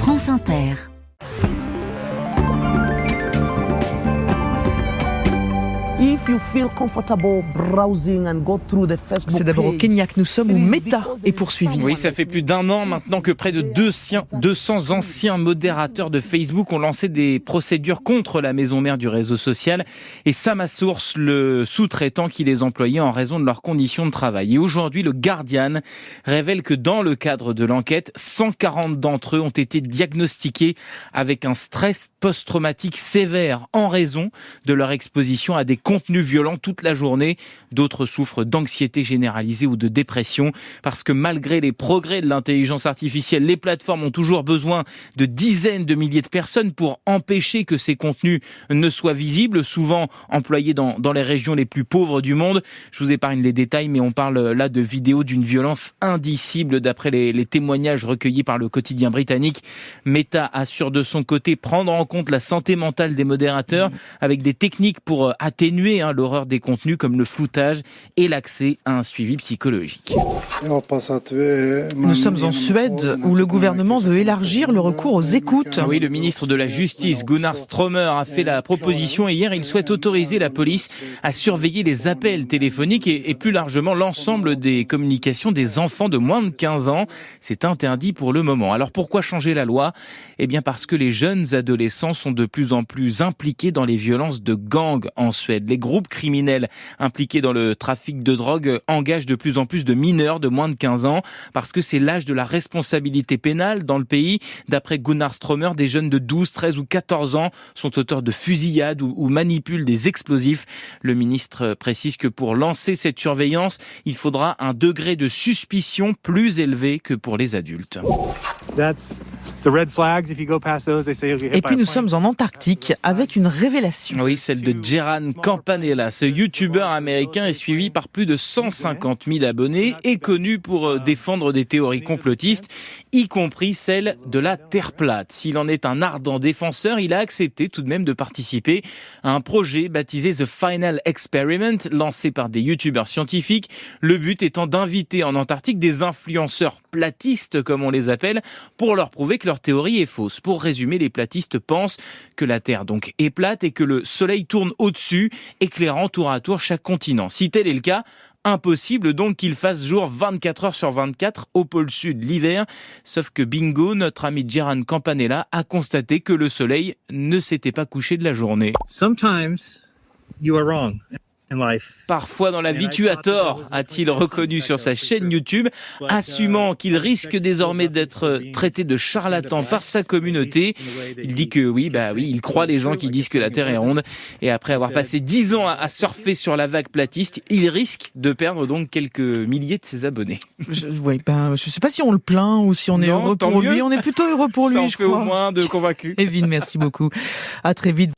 France Inter. C'est d'abord au Kenya que nous sommes, où Meta est poursuivi. Oui, ça fait plus d'un an maintenant que près de 200 anciens modérateurs de Facebook ont lancé des procédures contre la maison mère du réseau social et Sama Source, le sous-traitant qui les employait en raison de leurs conditions de travail. Et aujourd'hui, le Guardian révèle que dans le cadre de l'enquête, 140 d'entre eux ont été diagnostiqués avec un stress post-traumatique sévère en raison de leur exposition à des contenus violents toute la journée. D'autres souffrent d'anxiété généralisée ou de dépression parce que malgré les progrès de l'intelligence artificielle, les plateformes ont toujours besoin de dizaines de milliers de personnes pour empêcher que ces contenus ne soient visibles, souvent employés dans les régions les plus pauvres du monde. Je vous épargne les détails, mais on parle là de vidéos d'une violence indicible d'après les témoignages recueillis par le quotidien britannique. Meta assure de son côté prendre en compte la santé mentale des modérateurs avec des techniques pour atténuer l'horreur des contenus comme le floutage et l'accès à un suivi psychologique. Nous sommes en Suède où le gouvernement veut élargir le recours aux écoutes. Oui, le ministre de la Justice, Gunnar Strömmer, a fait la proposition et hier il souhaite autoriser la police à surveiller les appels téléphoniques et plus largement l'ensemble des communications des enfants de moins de 15 ans. C'est interdit pour le moment. Alors pourquoi changer la loi ? Eh bien parce que les jeunes adolescents sont de plus en plus impliqués dans les violences de gangs en Suède. Les groupes criminels impliqués dans le trafic de drogue engagent de plus en plus de mineurs de moins de 15 ans parce que c'est l'âge de la responsabilité pénale dans le pays. D'après Gunnar Strömmer, des jeunes de 12, 13 ou 14 ans sont auteurs de fusillades ou manipulent des explosifs. Le ministre précise que pour lancer cette surveillance, il faudra un degré de suspicion plus élevé que pour les adultes. Et puis nous sommes en Antarctique avec une révélation. Oui, celle de Gerran Campanella. Ce youtubeur américain est suivi par plus de 150 000 abonnés et connu pour défendre des théories complotistes, y compris celle de la Terre plate. S'il en est un ardent défenseur, il a accepté tout de même de participer à un projet baptisé The Final Experiment, lancé par des youtubeurs scientifiques. Le but étant d'inviter en Antarctique des influenceurs platistes, comme on les appelle, pour leur prouver que leur théorie est fausse. Pour résumer, les platistes pensent que la Terre donc est plate et que le Soleil tourne au-dessus, éclairant tour à tour chaque continent. Si tel est le cas, impossible donc qu'il fasse jour 24 heures sur 24 au pôle sud l'hiver. Sauf que bingo, notre ami Gerran Campanella a constaté que le soleil ne s'était pas couché de la journée. Sometimes you are wrong. Parfois dans la vie tu as tort, a-t-il reconnu sur sa chaîne YouTube, assumant qu'il risque désormais d'être traité de charlatan par sa communauté. Il dit que oui, il croit les gens qui disent que la Terre est ronde. Et après avoir passé 10 ans à surfer sur la vague platiste, il risque de perdre donc quelques milliers de ses abonnés. Je sais pas si on le plaint ou si on est heureux pour lui. On est plutôt heureux pour lui, ça en je fait crois. au moins de convaincus. Evelyne, merci beaucoup. À très vite.